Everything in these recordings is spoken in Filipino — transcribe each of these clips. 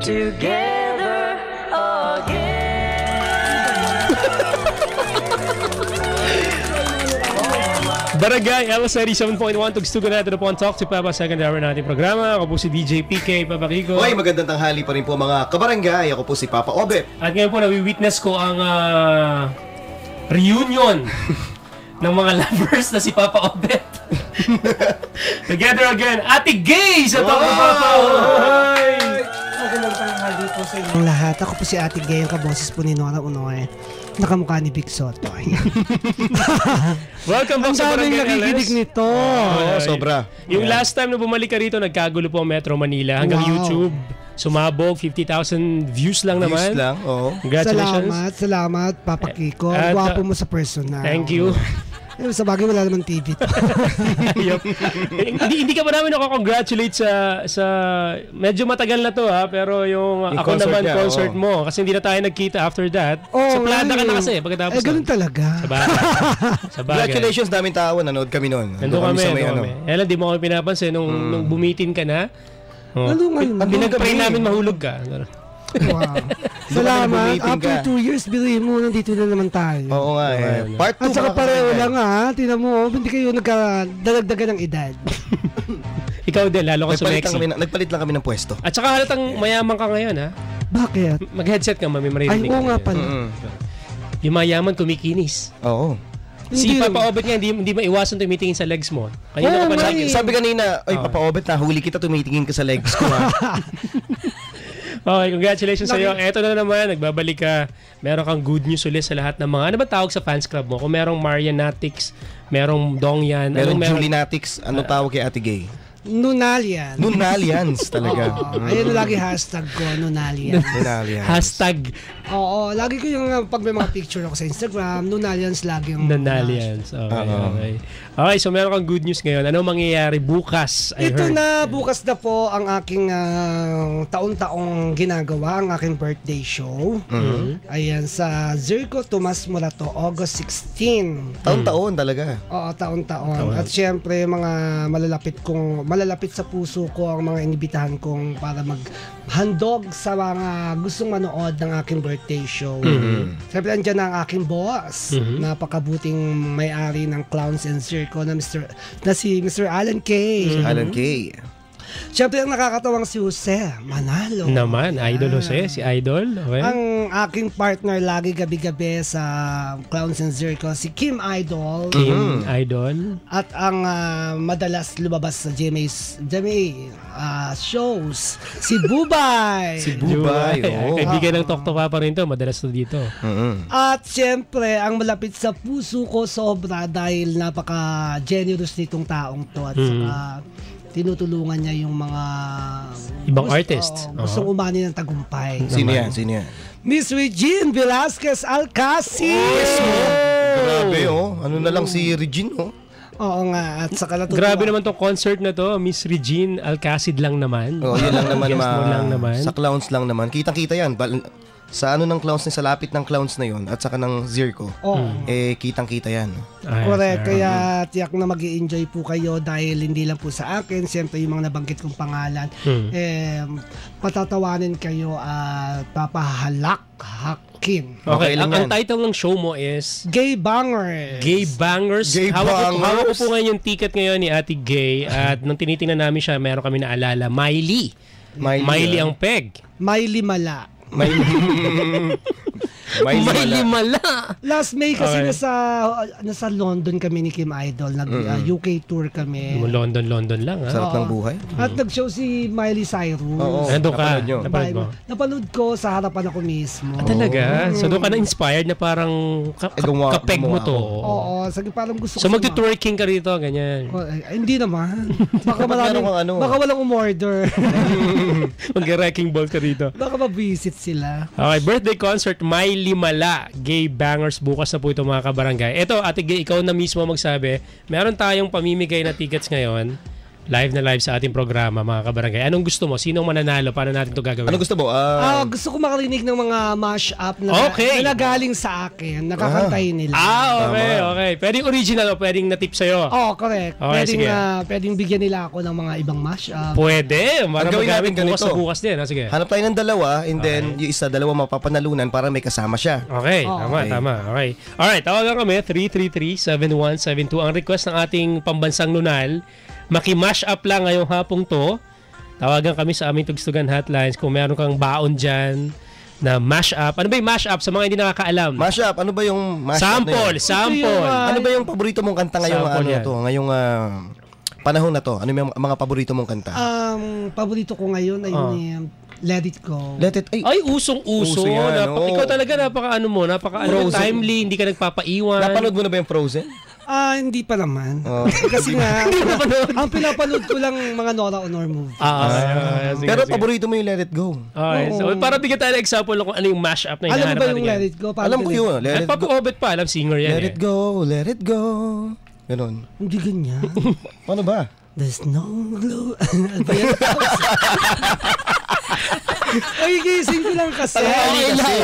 together Barangay LS 87.1 tugstugan natin na po ang Talk to Papa second hour natin programa. Ako po si DJ PK Papakiko. Hoy, magandang tanghali pa rin po mga kabarangay. Ako po si Papa Obet. At ngayon po nawi-witness ko ang reunion ng mga lovers na si Papa Obet. Together again, Ate Gay sa Talk to Papa. Hi! Magandang tanghali po sa inyong lahat. Ako po si Ate Gay, ang kaboses po ni Nora Unoy. Nakamukha ni Big Soto. Welcome back sa Barangay LS. Nakikinig nito. Sobra. Yung last time na bumalik ka rito, nagkagulo po ang Metro Manila. Hanggang YouTube, sumabog, 50,000 views lang naman. Views lang, oo. Congratulations. Salamat, Papa Kiko. At, Gwapo mo sa personal. Thank you. Sa bagay, wala naman TV to. hindi ka ba namin ako-congratulate sa medyo matagal na to pero yung ako concert naman niya, concert mo kasi hindi na tayo nagkita after that. Sa Plada ka na kasi pagkatapos. Ganun talaga. Sa bagay. Congratulations, daming tao, nanood kami noon. Nandun kami. Ella, di mo kami pinapansin nung bumitin ka na. Pinag-pray namin mahulog ka. Wow. Salamat. After 2 years, bilhin mo, nandito na naman tayo. Oo nga Part 2. At saka pareho lang Tingnan mo, hindi kayo nagkadagdagan ng edad. Ikaw din, lalo ka sumexy. Nagpalit lang kami ng pwesto. At saka halatang mayaman ka ngayon Bakit? Mag-headset ka, mami, maririnig. Ay, oo nga pala. Yung mayaman kumikinis. Oo. Si Papa Obet nga, hindi maiwasan tumitingin sa legs mo. Kanina sabi kanina, ay Papa Obet, huli kita tumitingin ka sa legs ko Okay, congratulations sa iyo. Eto na naman, nagbabalik ka. Meron kang good news ulit sa lahat ng mga, ano ba tawag sa fans club mo? Kung merong Marianatics, merong Dongyan, merong Julinatics, ano tawag kay Ate Gay? Nunalian. Nunalians talaga. Ayun lagi hashtag ko, Nunalian. Hashtag. Oo, lagi ko yung pag may mga picture ako sa Instagram, Nunalians lagi yung Nunalians. Okay. Okay, so meron kang good news ngayon. Ano mangyayari bukas? Bukas na po ang aking taon-taong ginagawa, ang aking birthday show. Ayan, sa Zirco Tomas Morato, August 16. Taon-taon talaga. Oo, taon-taon. At syempre, mga malalapit sa puso ko ang mga inibitahan kong para maghandog sa mga gustong manood ng aking birthday show. Siyempre, andyan na ang aking boss. Napakabuting may-ari ng Clowns and Circo na si Mr. Alan K. Alan K. Siyempre, ang nakakatawang si Jose Manalo. Naman, Idol Jose, si Idol. Okay. Ang aking partner lagi gabi-gabi sa Clowns and Circo, si Kim Idol. Kim Idol. At ang madalas lumabas sa GMA shows, si Bubay. Si Bubay. Kaibigan ng Talk to Papa rin to, madalas to dito. At siyempre, ang malapit sa puso ko sobra dahil napaka-generous nitong taong to. At saka tinutulungan niya yung mga ibang artists. Gustong umani ng tagumpay. Sino yan? Miss Regine Velasquez Alcacid. Grabe ano na lang si Regine Oo nga, at saka natutuwa. Grabe naman tong concert na to, Miss Regine Alcacid lang naman. Yun lang naman. Guest mo lang naman. Sa Clowns lang naman. Kitang-kita yan. Sa ng Clowns sa lapit ng Clowns na yun at saka ng Zirco. Kitang-kita yan. Correct. Kaya tiyak na mag-i-enjoy po kayo dahil hindi lang po sa akin, siyempre yung mga nabanggit kong pangalan, patatawanin kayo at papahalak-hakin. Okay, ang title ng show mo is Gay Bangers. Gay Bangers. Hawak ko po ngayon yung ticket ngayon ni Ate Gay at nung tinitingnan namin siya, meron kami naalala, Miley ang peg. Miley Mala. Miley Mala. Last May kasi nasa London kami ni Kim Idol. UK tour kami. London lang. Sarap ng buhay. At nag-show si Miley Cyrus. Nandun ka. Napanood ko sa harapan ako mismo. Talaga? So doon ka na-inspired na parang kapeg mo to. Oo. Parang gusto ko. So magti-twerking ka rito, ganyan. Hindi naman. Baka walang umorder. Mag-wrecking ball ka rito. Baka mabisit sila. Okay, birthday concert, Miley Mala, Gay Bangers. Bukas na po ito mga kabarangay. Ito, Ate Gay, ikaw na mismo magsabi, meron tayong pamimigay na tickets ngayon live na live sa ating programa, mga kabarangay. Anong gusto mo? Sinong mananalo? Paano natin ito gagawin? Ano gusto mo? Gusto ko makarinig ng mga mash-up na nagaling sa akin. Nakakantayin nila. Okay. Pwedeng original o pwedeng natip sa'yo? Correct. Pwedeng bigyan nila ako ng mga ibang mash-up. Pwede. Para gawin natin bukas ganito. sa bukas din. Sige. Hanap tayo ng dalawa and then yung isa, dalawa mapapanalunan para may kasama siya. Okay, tama. Okay. Alright, tawagan kami 333-7172. Ang request ng ating pambansang nunal, maki-mash up lang ngayong hapong to. Tawagan kami sa aming Tugstugan hotlines kung meron kang baon dyan na mash up. Ano ba yung mash up sa mga hindi nakakaalam? Mash up, ano ba yung mash up na yun? Sample. Ano ba yung paborito mong kanta ngayong panahon na to? Ano yung mga paborito mong kanta? Paborito ko ngayon ay Let It Go. Ay, usong-uso. Yan, Ikaw talaga timely, hindi ka nagpapaiwan. Napanood mo na ba yung Frozen? Hindi pa naman. Kasi nga, ang pinapanood ko lang mga Nora Honor movie. Pero paborito mo yung Let It Go. So, para bigyan tayo ng example kung ano yung mash up na hinahanap natin. Alam mo ba yung Let It Go? Alam ko yun. At Papa-Obet pa, alam singer yan. Let it go, let it go. Ganon. Hindi ganyan. Paano ba? There's no glue. Ay, gising ko lang kasi.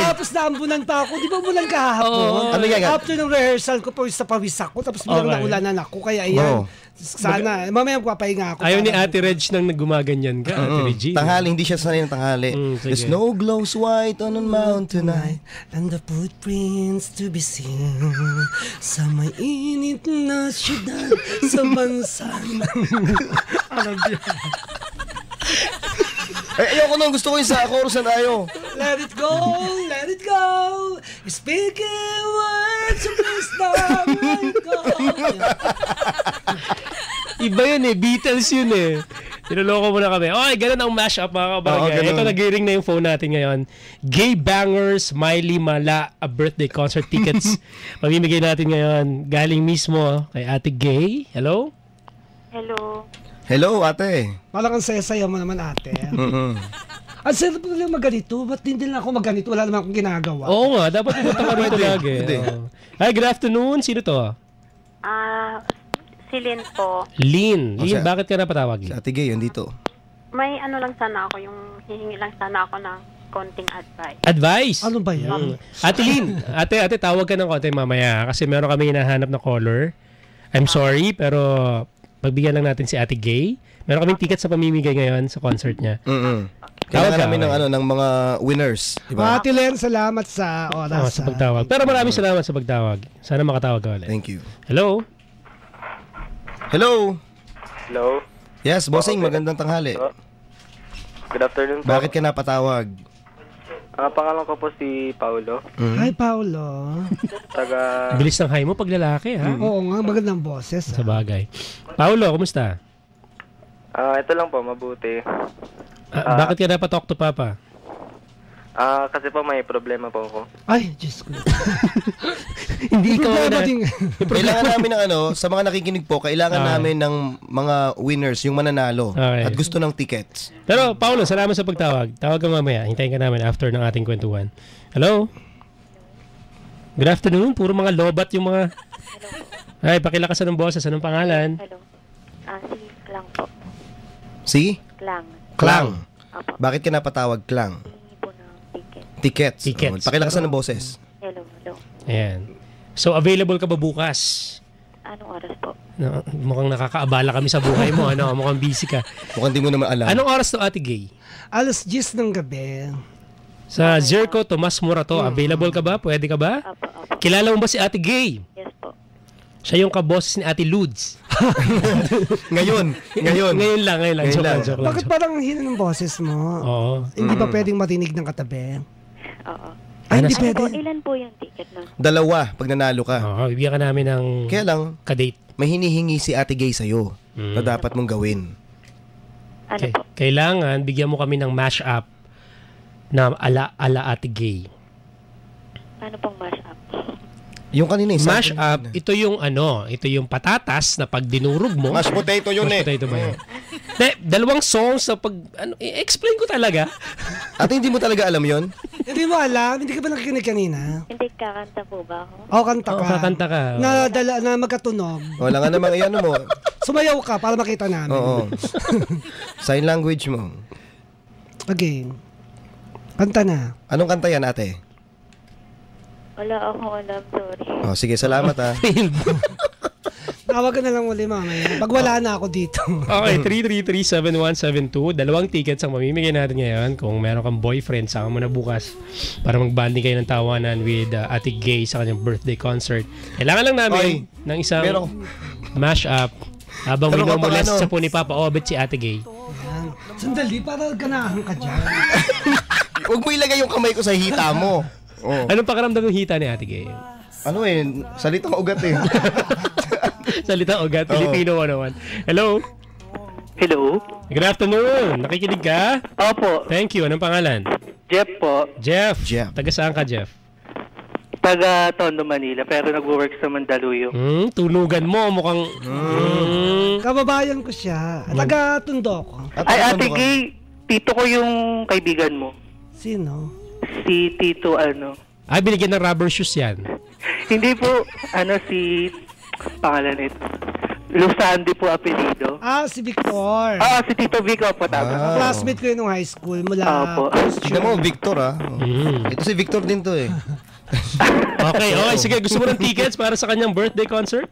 Tapos naambunan pa ako. Di ba umulan kahapon? After ng rehearsal ko, pawis ako. Tapos bilang naulanan ako. Kaya ayan. Sana. Mamaya magpapahinga ako. Ayaw ni Ate Reg nang naggumaganyan ka, Ate Reggie. Tanghali, hindi siya sanay ng tanghali. The snow glows white on a mountain tonight. And the footprints to be seen sa may init na syudad sa bansa ng... Alam niyo. Ayoko nung gusto ko yung sa chorus na tayo. Let it go, let it go. Speaking words of wisdom, let it go. Iba yun Beatles yun Tinuloko mo na kami. Okay, ganun ang mashup mga kabarangay. Ito, nag-ring na yung phone natin ngayon. Gay Bangers, Miley Mala, a birthday concert tickets. Pamimigay natin ngayon. Galing mismo kay Ate Gay. Hello? Hello, ate. Parang ang saya-saya mo naman, ate. Ang sarap mo lang magganito. Ba't hindi lang ako magganito? Wala naman akong ginagawa. Oo nga, dapat pumunta ka rito lagi. Hi, good afternoon. Sino to? Si Lynn po. Lynn, bakit ka napatawag? Si Ate Gay, dito. May lang sana ako, yung hihingi lang sana ako ng konting advice. Advice? Ano ba yan? Ate Lynn, ate, tawag ka ng konti mamaya kasi meron kami hinahanap na caller. I'm sorry, pero pagbigyan lang natin si Ate Gay. Meron kaming ticket sa pamimigay ngayon sa concert niya. Kailangan namin ng mga winners. Diba? Ate Len, salamat sa oras. Sa pagtawag. Pero maraming salamat sa pagtawag. Sana makatawag ka ulit. Thank you. Hello? Hello? Hello? Yes, bossing, magandang tanghali. Good afternoon po. Bakit ka napatawag? Pangalan ko po si Paulo. Hi, Paulo. Bilis ng hi mo pag lalaki, ha? Oo nga, magandang boses. Sa bagay. Paulo, kumusta? Ito lang po, mabuti. Bakit ka dapat talk to Papa? Kasi po may problema po ako. Ay, Diyos ko. Hindi ikaw Kailangan namin ng sa mga nakikinig po, kailangan namin ng mga winners, yung mananalo. Okay. At gusto ng tickets. Pero, Paulo, salamat sa pagtawag. Tawag ka mamaya. Hintayin ka namin after ng ating kwentuhan. Hello? Good afternoon. Puro mga lobat yung mga... Ay, pakilakasan ng boses. Anong pangalan? Hello. Si Klang po. Si? Klang. Opo. Bakit ka napatawag, Klang? Hihingi po ng Tickets. Tickets. Pakilakasan ng boses. Hello. Ayan. So, available ka ba bukas? Anong oras po? No, mukhang nakakaabala kami sa buhay mo. Mukhang busy ka. Mukhang di mo naman alam. Anong oras to, Ate Gay? 10:00 ng gabi. Sa Zirco Tomas Morato, available ka ba? Pwede ka ba? Opo. Kilala mo ba si Ate Gay? Yes po. Siya yung kaboses ni Ate Ludes. Ngayon. Ngayon lang. Joke lang. Bakit parang hina ng boses mo? Oo. Hindi ba pwedeng marinig ng katabi? Oo. Ay, hindi pwede. Ilan po yung ticket na? 2 pag nanalo ka. Oo, bibigyan ka namin ng Kaya lang, kadate. may hinihingi si Ate Gay sa'yo na dapat mong gawin. Ano po? Kailangan, bigyan mo kami ng mash-up na ala Ate Gay. Ano pong mash up? Yung kanina Mash up, ito yung patatas na pag dinurog mo. Mashed potato yun Mashed potato ba yun? Dalawang songs sa i-explain ko talaga. Ate, hindi mo talaga alam yon? Hindi mo alam? Hindi ka ba nakikinig kanina? Hindi, kakanta po ba ako? O, kanta ka. Kakanta ka. Na magkatunog. Wala nga namang iyan mo. Sumayaw ka para makita namin. Oo. Sign language mo. Okay. Kanta na. Anong kanta yan, ate? Wala akong alam, sorry. Oh, sige, salamat ha. Tawag ka na lang uli mamaya. Pag wala na ako dito. Okay, 333-7172. 2 tickets ang mamimigay natin ngayon. Kung meron kang boyfriend, saka mo na bukas para magbanding kayo ng tawanan with Ate Gay sa kanyang birthday concert. Kailangan lang namin ng isang mash-up habang minomolest sa po ni Papa Obet si Ate Gay. Ayan. Sandali, para ganahan ka dyan. Huwag mo ilagay yung kamay ko sa hita mo. Oh. Anong pakiramdam ng hita ni Ate Gay? Ano salitang ugat eh. Salita ugat, Filipino 101. Hello? Hello? Good afternoon. Nakikinig ka? Opo, Thank you. Anong pangalan? Jeff po. Jeff. Jeff. Taga saan ka, Jeff? Taga Tondo, Manila, pero nagwo-work sa Mandaluyong. Tulugan mo. Mukhang... Kababayan ko siya. Taga Tondo ko. Ay, Ate Gay, tito ko yung kaibigan mo. Sino? Si Tito Ay, binigyan ng rubber shoes yan. Hindi po, si pangalan nito. Lusandi po apelido. Si Victor. Si Tito Vico po, tama. Classmate ko yun nung high school. Mula Opo. Tignan mo, Victor ha. Ito si Victor din to eh. Okay. Sige. Gusto mo ng tickets para sa kanyang birthday concert?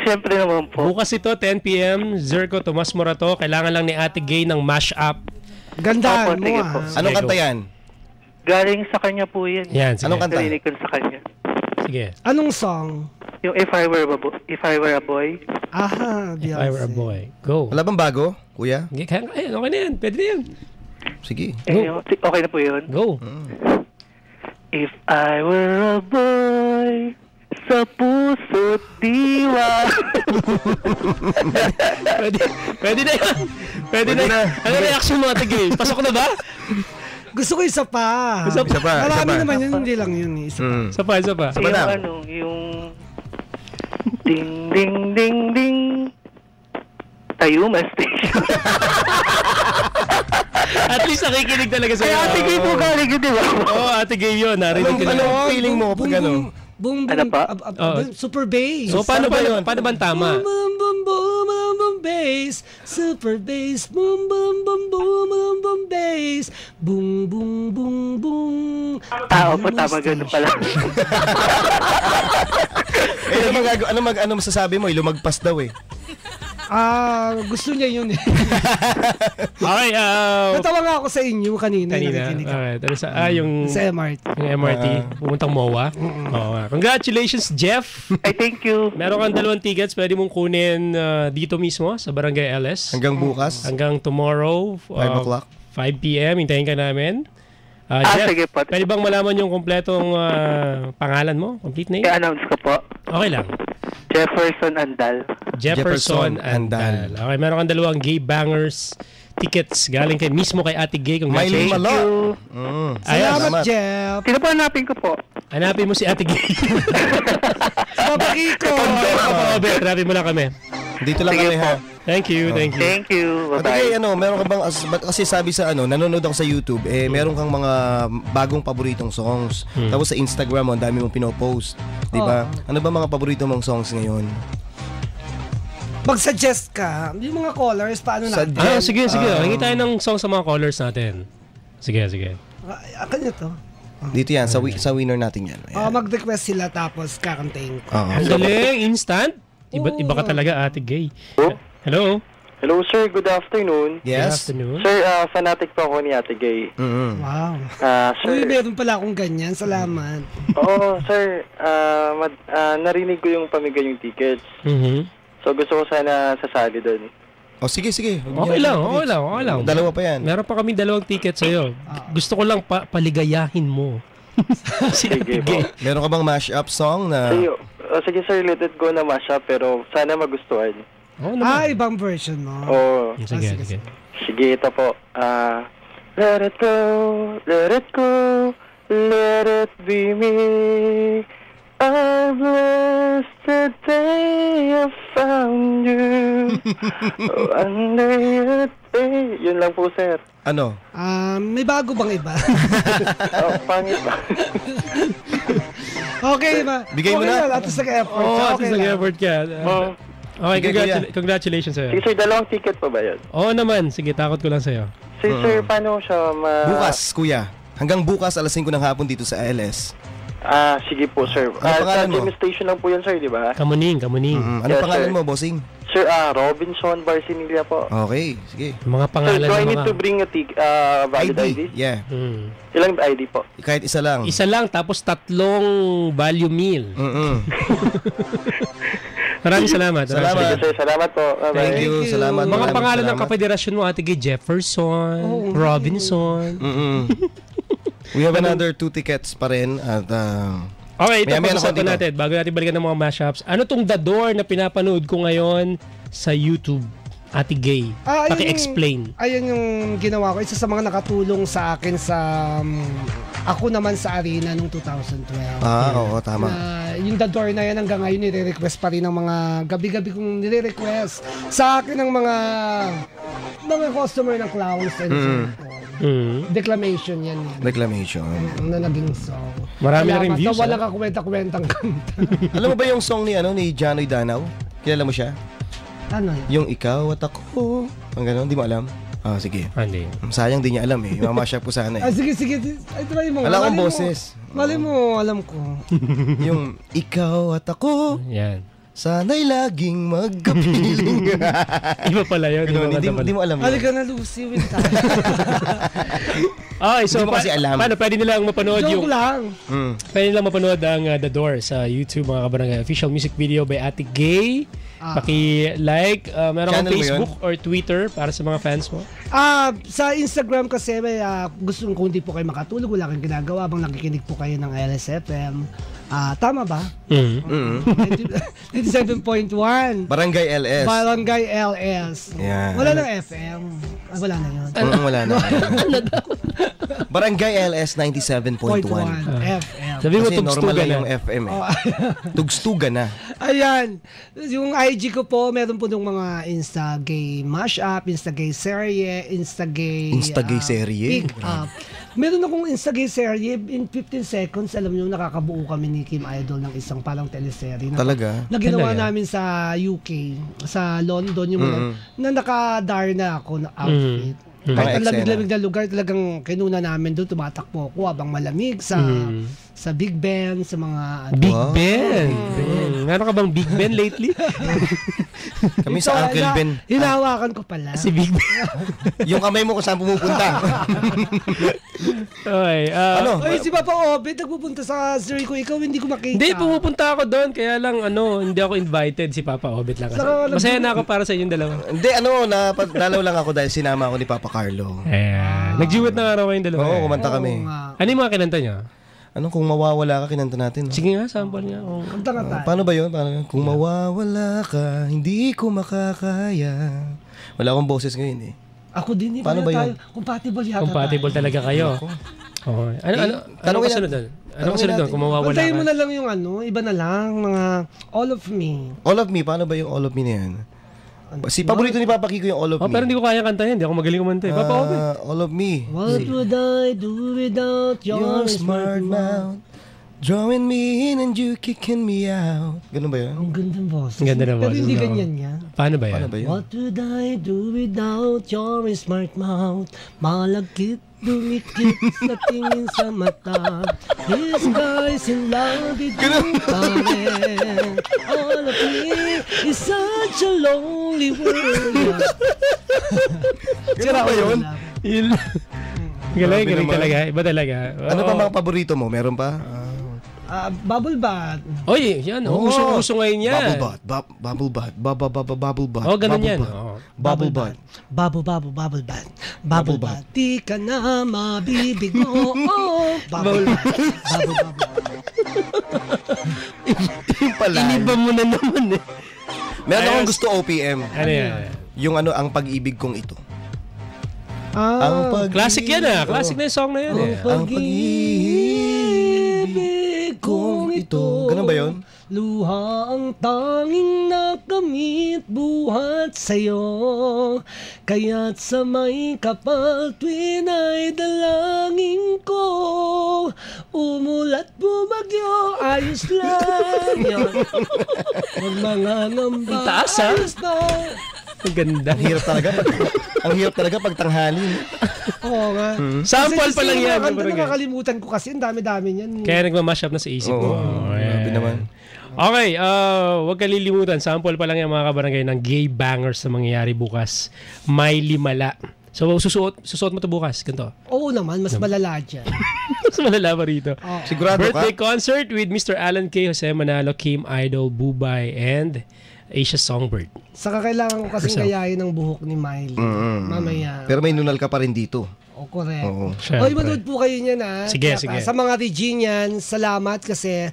Siyempre naman po. Bukas ito, 10 p.m. Zerko Tomas Morato. Kailangan lang ni Ate Gay ng mash-up. Gandaan Opo, mo sige po. Anong kanta yan? Galing sa kanya po yan. Yan, sige. Anong kanta? Narinig ko sa kanya. Sige. Anong song? Yung If I Were a Boy. If I Were a Boy. Go. Wala bang bago, kuya? Okay na yan. Pwede na yan. Sige. Okay na po yun. Go. If I were a boy, sa puso't diwa. Pwede na yan. Pwede na. Ano reaction mo, Ate Gay? Pasok na ba? Gusto ko isa pa. Isa pa. Marami naman yun, hindi lang yun. Isa pa. Isa pa. Yung ding ding ding ding Tayuma Station. At least nakikinig talaga sa'yo. Ate Gay po galing yun, di ba? Oo, Ate Gay yun. Narinig ko na. Anong feeling mo pag ano? Boom, boom, Ano pa? super bass. So, paano ba yun? Paano ba ang tama? Boom, boom, boom, boom, boom, boom, bass. Super bass. Boom, boom, boom, boom, boom, boom, bass. Boom, boom, boom, boom. Opo, tama, ganun pala. Ano masasabi mo? Lumagpas daw eh. Gusto niya yun eh. Okay, Natawa nga ako sa inyo kanina. Alright. Yung Sa MRT. Yung MRT, pumuntang MOA. Oo. Congratulations, Jeff. Ay, thank you. Meron kang 2 tickets. Pwede mong kunin dito mismo sa Barangay LS. Hanggang bukas. Hanggang tomorrow. 5 o'clock. 5 p.m. Hintayin ka namin. Jeff, sige po. pwede bang malaman yung kompletong pangalan mo? Complete name? I-announce ko po. Okay lang. Jefferson Andal. Jefferson Andal. Okay, meron kang 2 Gay Bangers tickets galing mismo kay Ate Gay. Maylin Malo. Salamat, Jeff. Sino po hanapin ko po? Hanapin mo si Ate Gay. Babaki ko. Hanapin mo lang kami. Dito lang kami ha. Thank you. Thank you. Bye-bye. Bye-bye. Meron ka bang, kasi sabi sa nanonood ako sa YouTube, meron kang mga bagong paboritong songs. Tapos sa Instagram mo, ang dami mong pinopost. Di ba? Ano ba mga paborito mong songs ngayon? Mag-suggest ka. Yung mga callers, paano natin? Sige. Hingi tayo ng song sa mga callers natin. Sige. Akin nyo to. Dito yan, sa winner natin yan. Mag-request sila tapos kakantayin ko. Ang galing, instant. Iba ka talaga, Ate Gay. Hello. Hello, sir. Good afternoon. Good Yes. afternoon. Sir, fanatic po ako ni Ate Gay. Wow. Sir, Uy, meron pala akong ganyan. Salamat. oo, sir. Narinig ko yung pamigay yung tickets. So, gusto ko sana sasali doon. Sige. Okay lang. Dalawa pa yan. Meron pa kami 2 tickets sa'yo. Gusto ko lang paligayahin mo. Si Ate Sige po. Gay. Meron ka bang mashup song na... Sige, sir. Let it go na mashup, pero sana magustuhan. Oo naman. Ibang version mo. Oo. Sige. Sige, ito po. Let it go, let it be me. I blessed the day I found you. Under your day. Yun lang po, sir. Ano? May bago bang iba? Pangit ba? Okay ba? Bigay mo na. At sa effort. At least nag-effort ka. Okay, Sige, kuya. congratulations sa'yo. Sige sir, dalawang ticket pa ba yun? Oo naman. Sige, takot ko lang sa'yo. Sir, paano siya Bukas, kuya. Hanggang bukas, alas 5 ng hapon dito sa LS. Sige po sir. Ano pangalan mo? Sa gym station lang po yun sir, di ba? Kamuning. Ano Yes, pangalan sir. mo, bossing? Sir, Robinson Barcinilia po. Okay, sige. Mga Sir, pangalan do I ng need mga... to bring a valid ID? Yeah. Ilang ID po? Kahit isa lang. Isa lang, tapos 3 value meal. Maraming salamat. Salamat. Sige sir, salamat po. Bye-bye. Thank you. Salamat. Mga Maraming pangalan ng salamat. kapederasyon mo, Ate Gay, Jefferson, Robinson. We have another 2 tickets pa rin at Okay, ito Maya-maya na pag-usapan konti natin. Bago natin balikan ng mga mashups. Ano tong The Door na pinapanood ko ngayon sa YouTube? Ate Gay, paki-explain. Ayun yung ginawa ko. Isa sa mga nakatulong sa akin sa ako naman sa arena nung 2012. oo, tama. Yung The Door na yan hanggang ngayon nire-request pa rin ng mga gabi-gabi kong nire-request sa akin ng mga customer ng Clowns and so forth. Declamation yan. Reclamation. Na naging song. Marami na rin views. Wala ka kwenta-kwentang kanta. Alam mo ba yung song ni Janoy Danaw? Kilala mo siya? Ano yun? Yung ikaw at ako. Ang gano'n, di mo alam? Sige. Hindi. Sayang di niya alam eh. Mamasya po sana eh. Sige. Ay, try mo. Wala akong Mali mo. boses. Mali mo, alam ko. Yung ikaw at ako, Yan. sana'y laging magkapiling. Iba pala yun. Ganun, hindi mo alam yun. Halika na, Lucy. Wait tayo. Okay, so Hindi mo kasi alam. paano? Pwede nilang mapanood Joke lang. Pwede nilang mapanood ang The Door sa YouTube, mga kabarangay. Official music video by Ate Gay. Paki-like. Meron kang Channel mo Facebook or Twitter para sa mga fans mo? Sa Instagram kasi may gusto kung hindi po kayo makatulog, wala kang ginagawa bang nakikinig po kayo ng LSFM. Tama ba? 97.1 Barangay LS. Barangay LS. Yan. Wala nang FM. Wala na yun. Wala na. Barangay LS 97.1. FM. Sabi mo, Kasi normal tugstugan lang na. yung FM eh. Tugstugan na. Ayan. Yung IG ko po, meron po ng mga Insta-gay mashup, Insta-gay serye, Insta-gay Serye? pick up. Meron akong Insta-gay serye in 15 seconds. Alam nyo, nakakabuo kami ni Kim Idol ng isang parang teleserye. Talaga? Na ginawa Talaga? namin sa UK, sa London, yung mga, na naka-Darna ako na outfit. Mga Kahit ang eksena. lamig-lamig na lugar, talagang kinuna namin doon, tumatakbo ako habang malamig sa Big Ben, sa mga... Big Wow. Ben. Meron ka bang Big Ben lately? Kami sa Uncle Ben. Hinahawakan ko pala. Si Big Ben. Yung kamay mo kung saan pumupunta. Okay. Ano? Ay, si Papa Obed, nagpupunta sa Zuri ko. Ikaw, hindi ko makita. Hindi, pumupunta ako doon. Kaya lang, hindi ako invited. Si Papa Obit lang kasi. Saka, Masaya na ako para sa inyong dalawa. Hindi, dalaw lang ako dahil sinama ako ni Papa Carlo. Ayan. Nag-duet na nga raw kayong dalawa. Oo, kumanta Oo kami. nga. Ano yung mga kinanta niya? Ano kung mawawala ka, kinanta natin. No? Sige nga, sample niya. Oh. Kanta nga tayo. Paano ba yun? Kung mawawala ka, hindi ko makakaya. Wala akong boses ngayon eh. Ako din. Paano ba yun? Compatible yata Compatible talaga kayo. Okay. Ano tanongin kasunod natin. doon? Ano kasunod doon? Kung mawawala Pantayin mo ka. na lang yung iba na lang, mga All of Me. All of Me, paano ba yung All of Me na yan? Si paborito ni Papa Kiko yung All of Oh, Me. pero hindi ko kaya kantahin. Hindi ako magaling kumanta. Papa Obit. All of Me. What would I do without Your smart mouth, drawing me in and you kicking me out. Ganun ba yun? Ang gandang boss. Ang ganda ng Pero boses, hindi no? ganyan yan. Paano ba yan? Paano ba yun? What would I do without your smart mouth? Malagkit, dumikit sa tingin sa mata. This guy's in love with you, pare. All of me is such a lonely world. Ganun ba yun? Galing naman. talaga. Iba talaga. Ano pa mga paborito mo? Meron pa? Bubble bath. Oy, yan. Uso ngayon yan. Bubble bath. Bubble bath. Oh, ganun yan. Bubble bath. Bubble bath. Bubble bath. Di ka na mabibigo. Oh, bubble bath. Bubble bath. Yung pala. Iniba mo na naman eh. Meron akong gusto OPM. Ano yan? Yung ang pag-ibig kong ito. Classic yan ah. Classic na yung song na yan eh. Ang pag-ibig buhay kong ito. Ganun ba yun? Luha ang tanging nakamit buhat sa'yo. Kaya't sa may kapal tuwin ay dalangin ko. Umulat bumagyo, ayos lang. Yan. Huwag mga ngamba, Ang taas, ha? ayos lang. Ang ganda. Ang hirap talaga pag tanghali. Oo nga. Sample pa lang yan. Nakakalimutan ko kasi ang dami-dami niyan. Kaya nagmamash up na sa isip ko. Grabe naman. Okay, huwag kalilimutan. Sample pa lang yung mga kabarangay ng gay bangers na mangyayari bukas. May limala. So, susuot mo to bukas. Ganito. Oo naman, mas malala dyan. Mas malala pa rito. Sigurado Birthday ka? concert with Mr. Alan K. Jose Manalo, Kim Idol, Bubay, and Asia Songbird. Saka kailangan ko kasing gayahin ng buhok ni Miley. Mamaya. Pero may nunal ka pa rin dito. O, correct. Oo. Oy, manood po kayo niyan, ha? Sige, Saka, sige. Sa mga Reginian, salamat kasi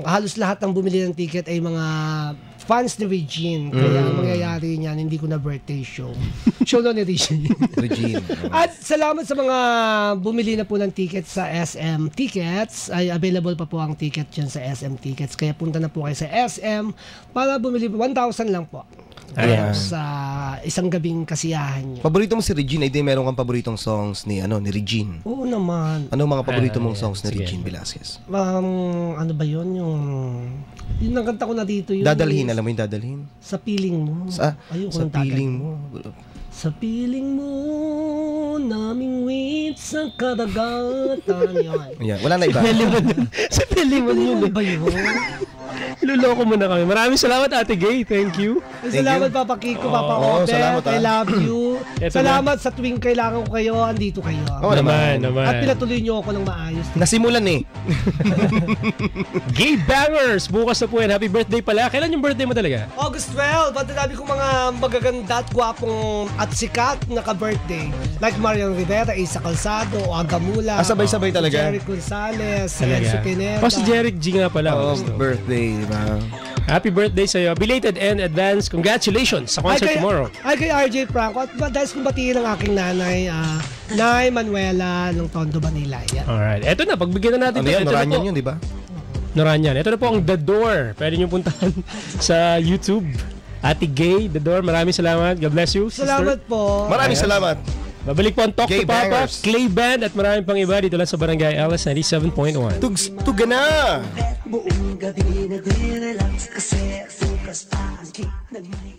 halos lahat ng bumili ng ticket ay mga fans ni Regine. Kaya ang mangyayari niyan, hindi ko na birthday show. Show na ni Regine. Regine. At salamat sa mga bumili na po ng tickets sa SM Tickets. Ay available pa po ang ticket dyan sa SM Tickets. Kaya punta na po kayo sa SM para bumili. 1,000 lang po. Ayan. Sa isang gabing kasiyahan niyo. Paborito mo si Regine, ay di meron kang paboritong songs ni ni Regine. Oo naman. Ano mga paborito mong songs ni sige. Regine Velasquez? Ano ba yun? Yung nakanta ko na dito. Yung Dadalhin, alam mo yung dadalhin? Sa piling mo. Ayoko Sa ng tagal piling mo. mo. Sa piling mo, naming wait sa kadagatan. Yun. Yan, wala na iba. Sa Piliman yun. Ano ba yun? Iluloko mo na kami. Maraming salamat, Ate Gay. Thank you. Salamat, Papa Kiko, Papa Oo, Ope. salamat, I love you. Eto Salamat sa tuwing kailangan ko kayo, andito kayo. Oo naman. At pinatuloy niyo ako ng maayos. Nasimulan eh. Gay Bangers! Bukas na po yan. Happy birthday pala. Kailan yung birthday mo talaga? August 12, at dami kong mga magaganda at gwapong at sikat na ka-birthday. Like Marian Rivera, Isa Calzado, Agamula. Sabay-sabay talaga. Jerry Gonzalez, Talaga. Enzo Pineda. Oh, si Jeric G nga pala. Oh, Gusto. birthday, di ba? Happy birthday sa'yo. Belated and advance congratulations sa concert tomorrow. Ay kay RJ Franco. At dahil kong batiin ang aking nanay, Nay Manuela ng Tondo, Manila. Yan. Alright. Eto na. Pagbigyan na natin. Ano yan? Ito na Noranyan po. yun, di ba? Noranyan. Ito na po ang The Door. Pwede nyo puntahan sa YouTube. Ate Gay, The Door. Maraming salamat. God bless you, sister. Salamat po. Maraming salamat. Babalik po ang Talk Gay to Papa, Bangers. Clay Band at maraming pang iba dito lang sa Barangay LS 97.1. Tuga na! Buong gabi nagre-relax kasi focus pa ang kick ng may